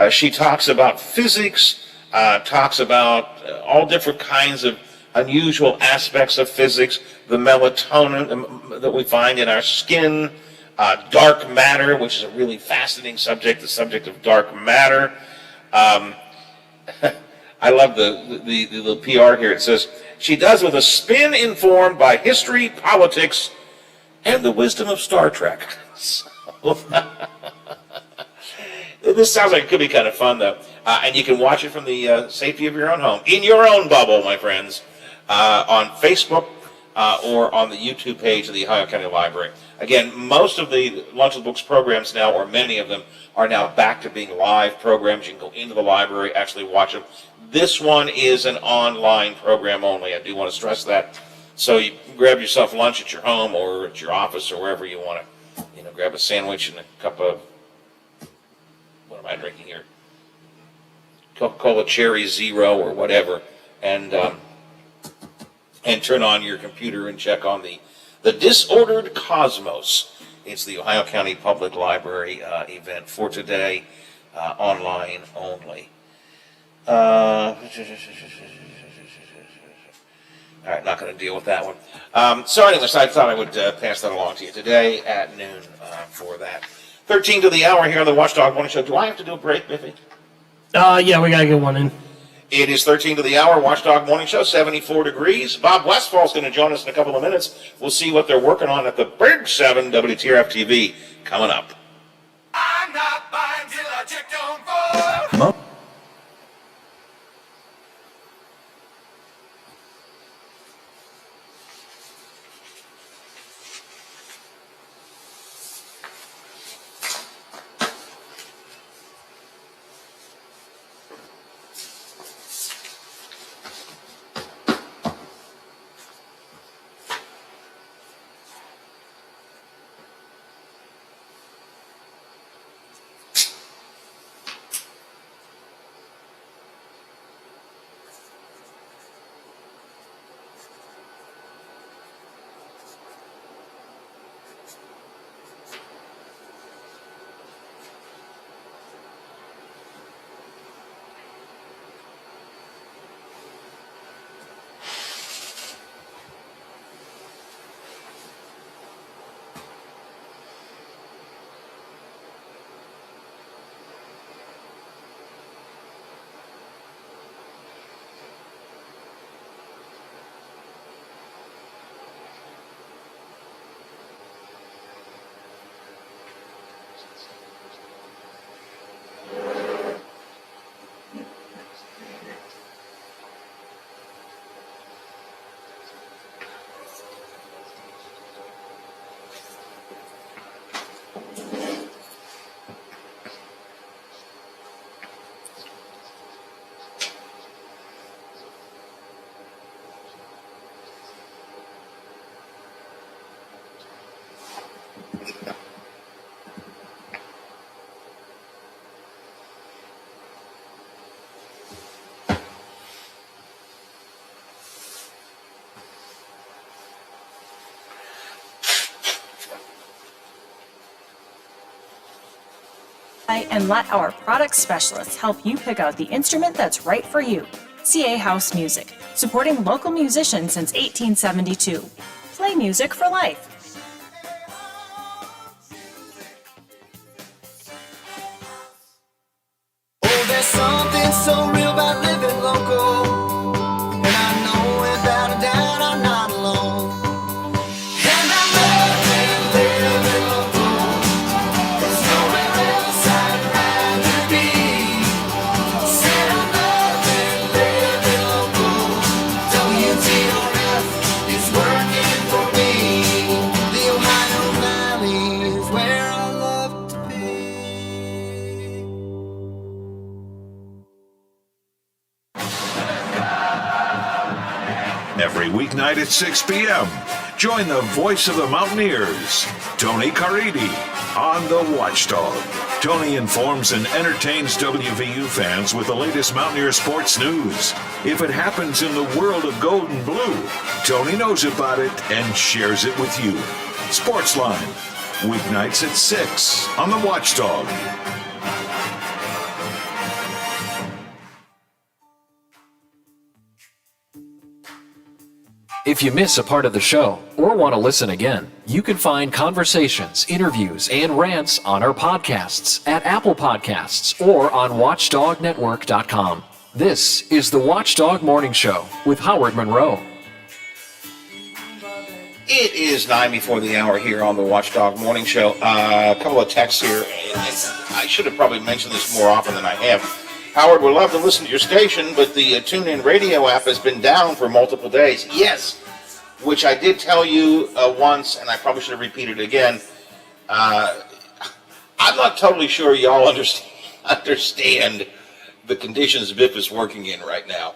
She talks about physics, talks about all different kinds of unusual aspects of physics, the melatonin that we find in our skin, dark matter, which is a really fascinating subject, the subject of dark matter. I love the little PR here. It says, she does with a spin informed by history, politics, and the wisdom of Star Trek. This sounds like it could be kind of fun, though. And you can watch it from the safety of your own home, in your own bubble, my friends, on Facebook or on the YouTube page of the Ohio County Library. Again, most of the Lunch with Books programs now, or many of them, are now back to being live programs. You can go into the library, actually watch them. This one is an online program only. I do want to stress that. So you can grab yourself lunch at your home or at your office or wherever you want to, grab a sandwich and a cup of, what am I drinking here? Coca-Cola Cherry Zero or whatever, and turn on your computer and check on the Disordered Cosmos. It's the Ohio County Public Library event for today, online only. All right, not going to deal with that one. So anyways, I thought I would pass that along to you today at noon for that. 13 to the hour here on the Watchdog Morning Show. Do I have to do a break, Biffy? Yeah, we got to get one in. It is 13 to the hour, Watchdog Morning Show, 74 degrees. Bob Westfall's going to join us in a couple of minutes. We'll see what they're working on at the Big 7 WTRF TV coming up. I'm not buying till I checked on for. website and let our product specialists help you pick out the instrument that's right for you. CA House Music, supporting local musicians since 1872. Play music for life. Oh, there's something so real about living local, and I know without a doubt I'm not alone. And I love living local. There's nowhere else I'd rather be. Said I love living local. WTRF is working for me. The Ohio Valley is where I love to be. Every weeknight at 6 p.m., join the voice of the Mountaineers, Tony Caridi, on The Watchdog. Tony informs and entertains WVU fans with the latest Mountaineer sports news. If it happens in the world of gold and blue, Tony knows about it and shares it with you. Sportsline, weeknights at 6 on The Watchdog. If you miss a part of the show or want to listen again, you can find conversations, interviews, and rants on our podcasts at Apple Podcasts or on WatchdogNetwork.com. This is the Watchdog Morning Show with Howard Monroe. It is 9 before the hour here on the Watchdog Morning Show. A couple of texts here. I should have probably mentioned this more often than I have. Howard, would love to listen to your station, but the TuneIn Radio app has been down for multiple days. Yes, which I did tell you once, and I probably should have repeated it again. I'm not totally sure y'all understand the conditions Biff is working in right now.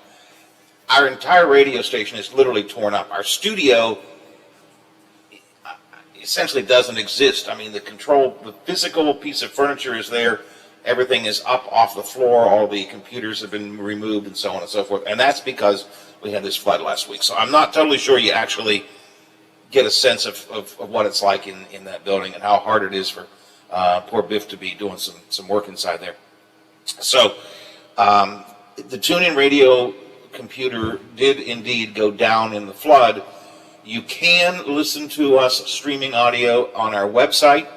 Our entire radio station is literally torn up. Our studio essentially doesn't exist. I mean, the physical piece of furniture is there. Everything is up off the floor. All the computers have been removed and so on and so forth. And that's because we had this flood last week. So I'm not totally sure you actually get a sense of what it's like in that building and how hard it is for poor Biff to be doing some work inside there. So the TuneIn Radio computer did indeed go down in the flood. You can listen to us streaming audio on our website,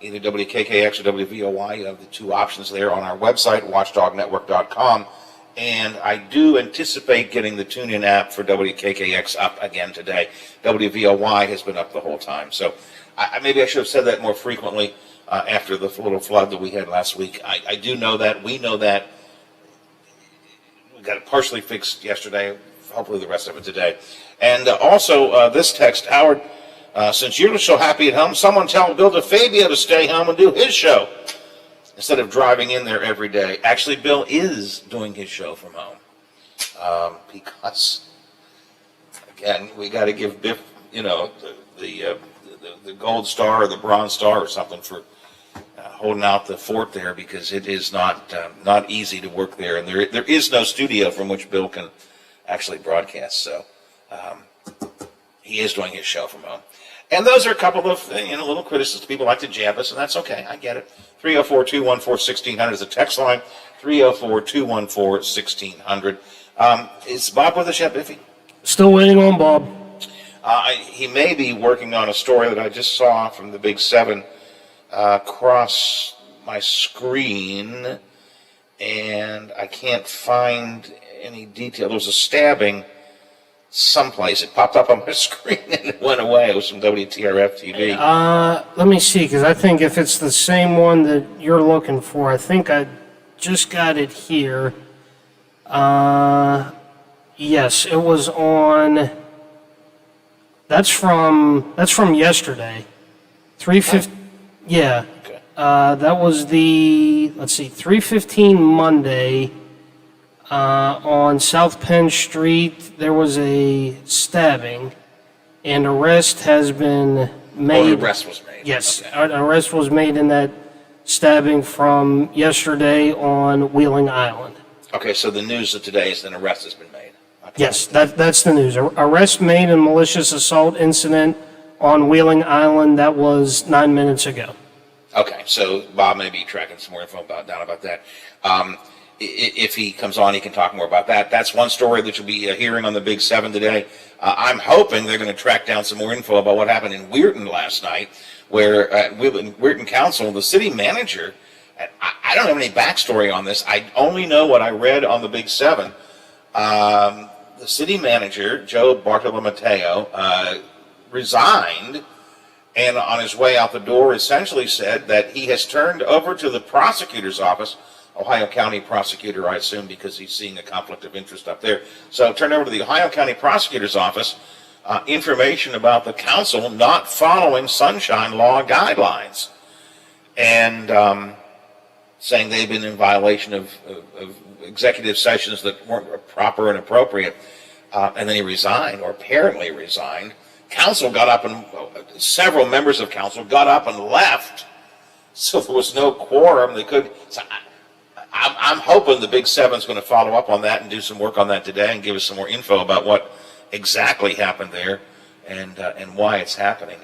either WKKX or WVOY. You have the two options there on our website, watchdognetwork.com. And I do anticipate getting the TuneIn app for WKKX up again today. WVOY has been up the whole time. So maybe I should have said that more frequently after the little flood that we had last week. I do know that. We know that. We got it partially fixed yesterday. Hopefully the rest of it today. And also this text, Howard, since you're so happy at home, someone tell Bill DeFabio to stay home and do his show instead of driving in there every day. Actually, Bill is doing his show from home because, again, we got to give Biff, the gold star or the bronze star or something for holding out the fort there, because it is not easy to work there, and there is no studio from which Bill can actually broadcast. So he is doing his show from home. And those are a couple of little criticisms. People like to jab us, and that's okay. I get it. 304-214-1600 is a text line. 304-214-1600. Is Bob with us yet, Biffy? Still waiting on Bob. He may be working on a story that I just saw from the Big Seven across my screen, and I can't find any detail. There was a stabbing someplace. It popped up on my screen and it went away. It was from WTRF TV. Let me see, because I think if it's the same one that you're looking for, I think I just got it here. Yes, it was on. That's from yesterday. 3:50. Yeah. Okay. That was the 3:15 Monday. On South Penn Street, there was a stabbing. An arrest has been made. Oh, an arrest was made. Yes, Okay. an arrest was made in that stabbing from yesterday on Wheeling Island. Okay, so the news of today is an arrest has been made. Okay. Yes, that's the news. Arrest made in malicious assault incident on Wheeling Island. That was 9 minutes ago. Okay, so Bob may be tracking some more info about that. If he comes on, he can talk more about that. That's one story that you'll be hearing on the Big 7 today. I'm hoping they're going to track down some more info about what happened in Weirton last night, where Weirton Council, the city manager, I don't have any backstory on this. I only know what I read on the Big 7. The city manager, Joe Bartolomateo, resigned, and on his way out the door essentially said that he has turned over to the prosecutor's office, Ohio County prosecutor, I assume, because he's seeing a conflict of interest up there. So turned over to the Ohio County prosecutor's office information about the council not following sunshine law guidelines, and saying they've been in violation of executive sessions that weren't proper and appropriate. And then he resigned, or apparently resigned. Council got up, and several members of council got up and left. So there was no quorum. They could. So I'm hoping the Big 7 is going to follow up on that and do some work on that today and give us some more info about what exactly happened there and why it's happening.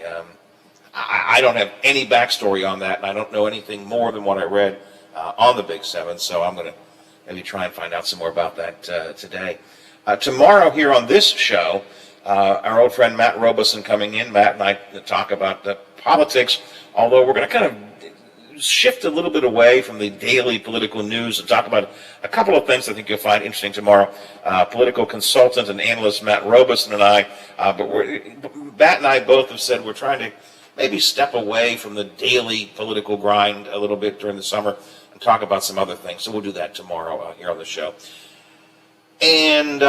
I don't have any backstory on that, and I don't know anything more than what I read on the Big 7. So I'm going to maybe try and find out some more about that today. Tomorrow here on this show, our old friend Matt Robeson coming in. Matt and I talk about the politics, although we're going to kind of shift a little bit away from the daily political news and talk about a couple of things I think you'll find interesting tomorrow. Political consultant and analyst Matt Robeson and I, Matt and I both have said we're trying to maybe step away from the daily political grind a little bit during the summer and talk about some other things. So we'll do that tomorrow here on the show. And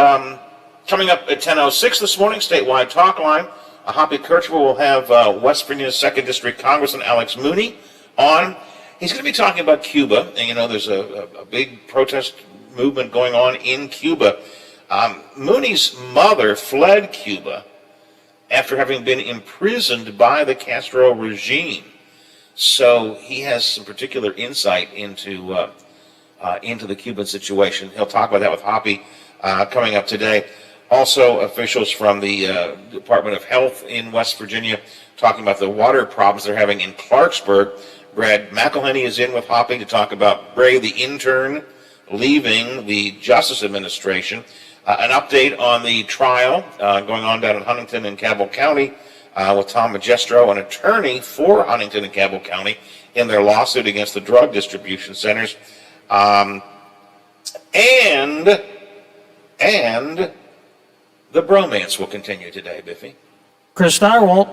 coming up at 10:06 this morning, statewide talk line, Hoppy Kirchhoff will have West Virginia's 2nd District Congressman Alex Mooney on. He's going to be talking about Cuba, and there's a big protest movement going on in Cuba. Mooney's mother fled Cuba after having been imprisoned by the Castro regime, so he has some particular insight into the Cuban situation. He'll talk about that with Hoppy coming up today. Also, officials from the Department of Health in West Virginia talking about the water problems they're having in Clarksburg. Brad McElhenney is in with Hoppy to talk about Bray, the intern, leaving the Justice Administration. An update on the trial going on down in Huntington and Cabell County with Tom Magistro, an attorney for Huntington and Cabell County, in their lawsuit against the drug distribution centers. And the bromance will continue today, Biffy. Chris Steyerwalt.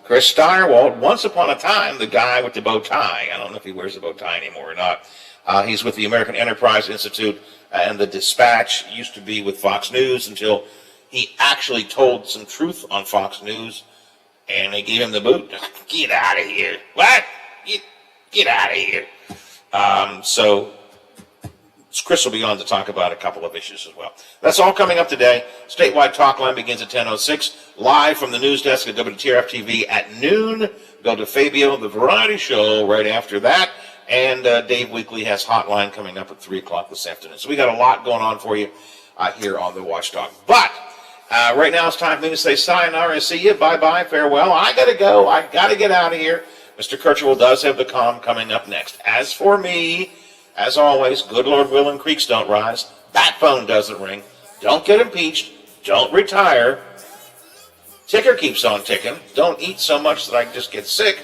Chris Steyerwalt, once upon a time, the guy with the bow tie. I don't know if he wears the bow tie anymore or not. He's with the American Enterprise Institute and the Dispatch. Used to be with Fox News until he actually told some truth on Fox News, and they gave him the boot. Get out of here. What? Get out of here. So Chris will be on to talk about a couple of issues as well. That's all coming up today. Statewide Talk Line begins at 10:06. Live from the news desk at WTRF TV at noon. Go to Fabio, the variety show, right after that. And Dave Weekly has Hotline coming up at 3 o'clock this afternoon. So we got a lot going on for you here on the Watchdog. But right now it's time for me to say sayonara, see you, bye-bye, farewell. I got to go. I got to get out of here. Mr. Kirchhoff does have the calm coming up next. As for me, as always, good Lord willing, creeks don't rise. That phone doesn't ring. Don't get impeached. Don't retire. Ticker keeps on ticking. Don't eat so much that I just get sick,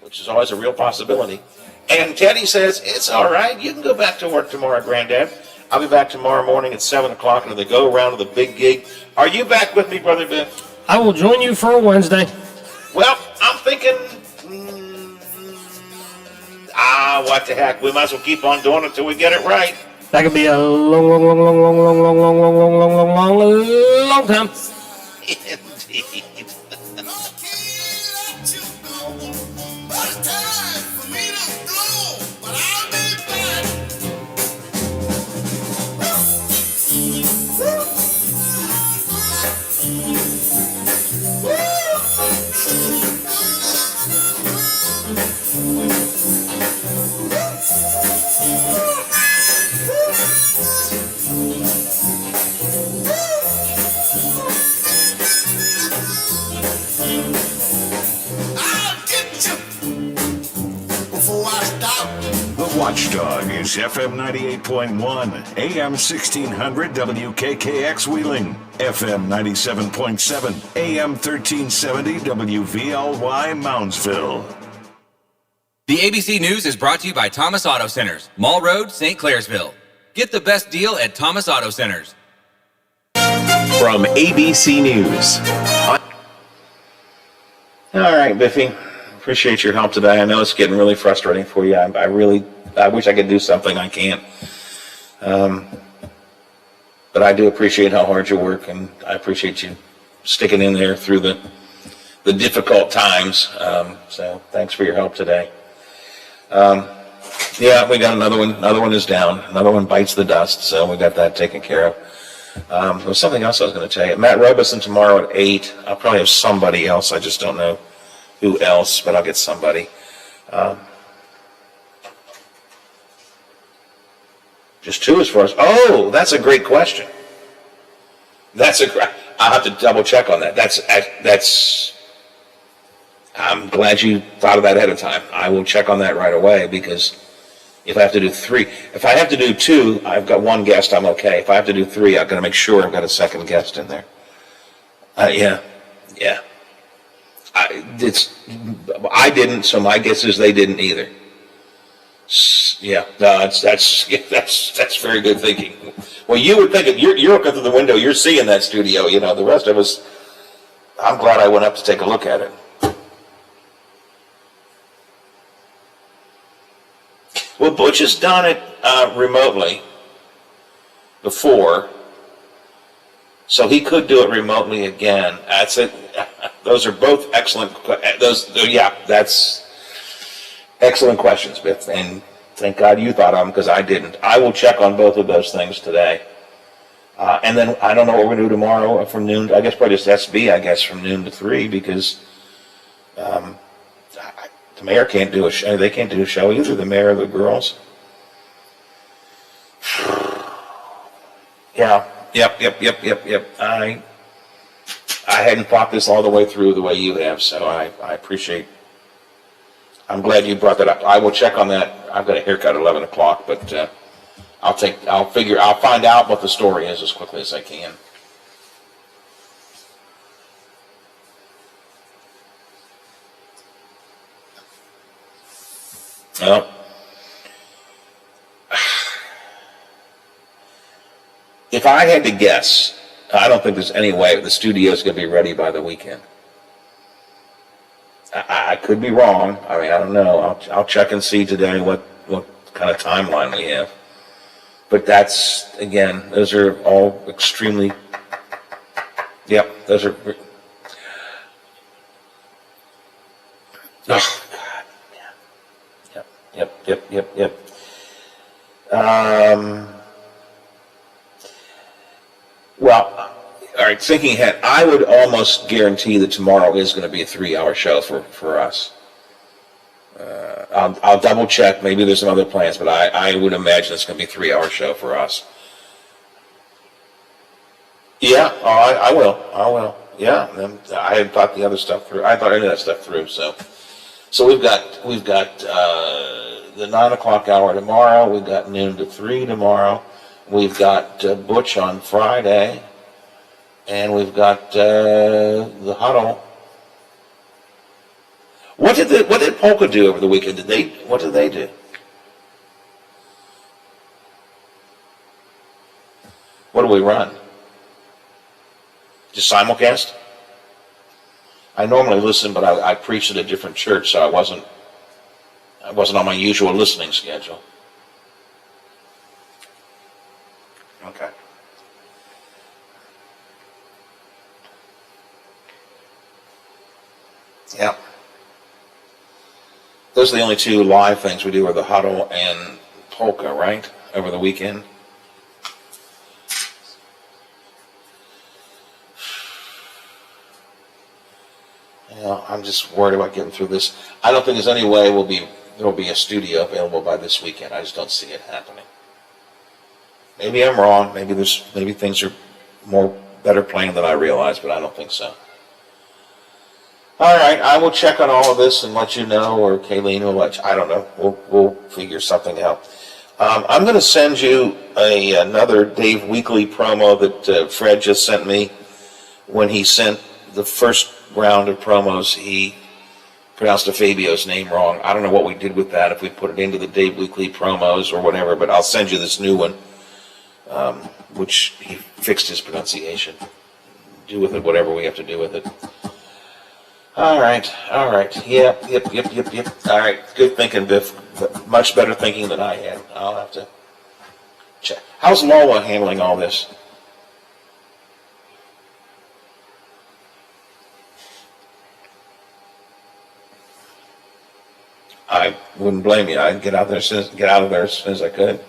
which is always a real possibility. And Teddy says, it's all right. You can go back to work tomorrow, Granddad. I'll be back tomorrow morning at 7 o'clock, and they go around to the big gig. Are you back with me, Brother Biff? I will join you for a Wednesday. Well, I'm thinking, what the heck? We might as well keep on doing it until we get it right. That could be a long time. Indeed. Watchdog is FM 98.1, AM 1600 WKKX Wheeling, FM 97.7, AM 1370 WVLY Moundsville. The ABC News is brought to you by Thomas Auto Centers, Mall Road, St. Clairsville. Get the best deal at Thomas Auto Centers. From ABC News. All right, Biffy. Appreciate your help today. I know it's getting really frustrating for you. I wish I could do something. I can't. But I do appreciate how hard you work, and I appreciate you sticking in there through the difficult times. So thanks for your help today. Yeah, we got another one. Another one is down. Another one bites the dust. So we got that taken care of. There was something else I was going to tell you. Matt Robeson tomorrow at 8. I'll probably have somebody else. I just don't know who else, but I'll get somebody. Just two as far as. Oh, that's a great question. I'll have to double check on that. That's. I'm glad you thought of that ahead of time. I will check on that right away, because if I have to do 3, if I have to do 2, I've got one guest, I'm okay. If I have to do 3, I've got to make sure I've got a second guest in there. Yeah. I didn't, so my guess is they didn't either. Yeah, no, that's very good thinking. Well, you would think if you're looking through the window, you're seeing that studio. You know, the rest of us. I'm glad I went up to take a look at it. Well, Butch has done it remotely before, so he could do it remotely again. That's it. Those are both excellent. That's excellent questions, Biff. And thank God you thought of them, because I didn't. I will check on both of those things today. And then I don't know what we're going to do tomorrow from noon. I guess probably just SB, I guess, from noon to 3, because the mayor can't do a show. They can't do a show either, the mayor or the girls. Yeah. Yep. I hadn't thought this all the way through the way you have, so I appreciate. I'm glad you brought that up. I will check on that. I've got a haircut at 11 o'clock, but I'll find out what the story is as quickly as I can. Well, if I had to guess, I don't think there's any way the studio is going to be ready by the weekend. I could be wrong. I mean, I don't know. I'll check and see today what kind of timeline we have. But that's, again, those are all extremely. Yep, those are. Oh, God. Yeah. Yep. Well, all right, thinking ahead, I would almost guarantee that tomorrow is going to be a 3-hour show for us. I'll double check. Maybe there's some other plans, but I would imagine it's going to be a 3-hour show for us. Yeah, I will. Yeah, I hadn't thought the other stuff through. I thought any of that stuff through. So we've got the 9 o'clock hour tomorrow. We've got noon to 3 tomorrow. We've got Butch on Friday, and we've got the huddle. What did Polka do over the weekend? What did they do? What do we run? Just simulcast? I normally listen, but I preached at a different church, so I wasn't on my usual listening schedule. Okay. Yeah. Those are the only 2 live things we do, are the huddle and polka, right? Over the weekend. Yeah, I'm just worried about getting through this. I don't think there's any way there will be a studio available by this weekend. I just don't see it happening. Maybe I'm wrong. Maybe things are better planned than I realize, but I don't think so. All right, I will check on all of this and let you know, or Kayleen will let you, I don't know. We'll figure something out. I'm going to send you another Dave Weekly promo that Fred just sent me. When he sent the first round of promos, he pronounced Fabio's name wrong. I don't know what we did with that, if we put it into the Dave Weekly promos or whatever, but I'll send you this new one, which he fixed his pronunciation. Do with it whatever we have to do with it. All right. Yep. All right, good thinking, Biff. Much better thinking than I had. I'll have to check. How's Lola handling all this? I wouldn't blame you. I'd get out of there as soon as I could.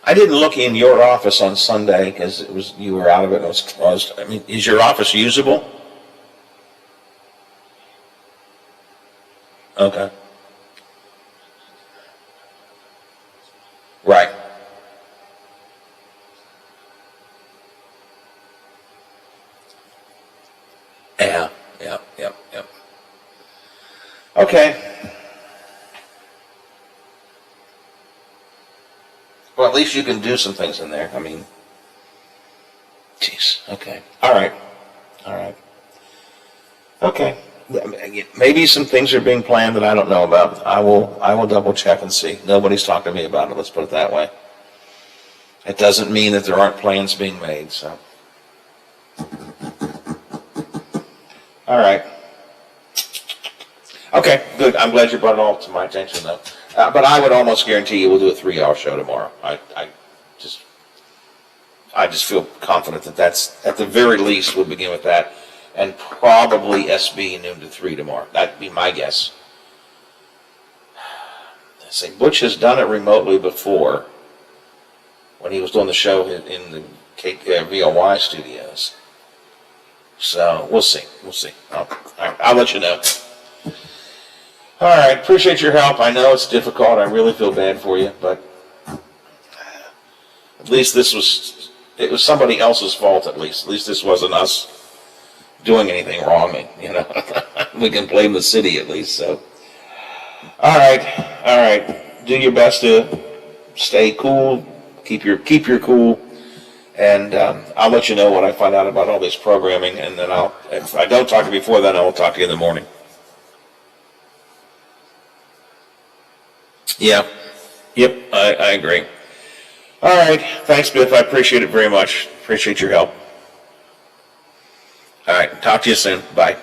I didn't look in your office on Sunday because you were out of it and it was closed. I mean, is your office usable? Okay. Right. Yeah. Okay. Well, at least you can do some things in there. I mean, jeez. Okay. All right. Okay. Maybe some things are being planned that I don't know about. I will double check and see. Nobody's talked to me about it. Let's put it that way. It doesn't mean that there aren't plans being made. So. All right. Okay. Good. I'm glad you brought it all to my attention, though. But I would almost guarantee you we'll do a 3-hour show tomorrow. I just feel confident that that's, at the very least, we'll begin with that. And probably SB noon to 3 tomorrow. That'd be my guess. See, Butch has done it remotely before when he was doing the show in the VLY studios. So we'll see. I'll let you know. All right, appreciate your help. I know it's difficult. I really feel bad for you, but at least it was somebody else's fault. At least this wasn't us doing anything wrong. You know, we can blame the city at least. So, all right. Do your best to stay cool. Keep your cool, and I'll let you know what I find out about all this programming, and then if I don't talk to you before then, I will talk to you in the morning. Yeah. Yep, I agree. All right. Thanks, Biff. I appreciate it very much. Appreciate your help. All right. Talk to you soon. Bye.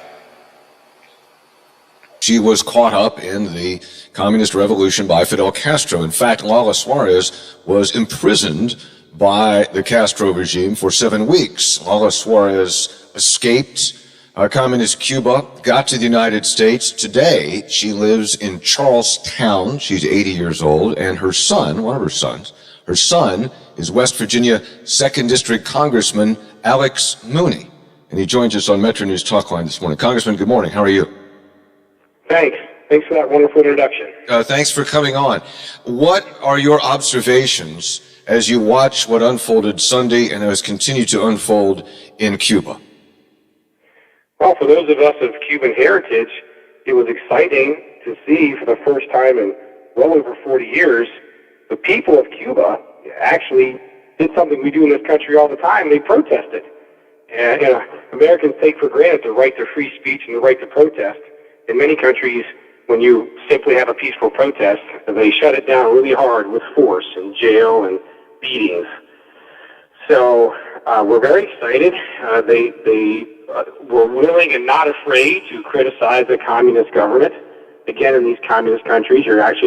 She was caught up in the communist revolution by Fidel Castro. In fact, Lala Suarez was imprisoned by the Castro regime for 7 weeks. Lala Suarez escaped communist Cuba, got to the United States. Today, she lives in Charlestown. She's 80 years old, and her son, one of her son is West Virginia 2nd District Congressman Alex Mooney. And he joins us on Metro News Talkline this morning. Congressman, good morning. How are you? Thanks for that wonderful introduction. Thanks for coming on. What are your observations as you watch what unfolded Sunday and has continued to unfold in Cuba? Well, for those of us of Cuban heritage, it was exciting to see for the first time in well over 40 years, the people of Cuba actually did something we do in this country all the time. They protested. And Americans take for granted the right to free speech and the right to protest. In many countries, when you simply have a peaceful protest, they shut it down really hard with force and jail and beatings. So we're very excited. They were willing and not afraid to criticize the communist government. Again, in these communist countries, you're actually not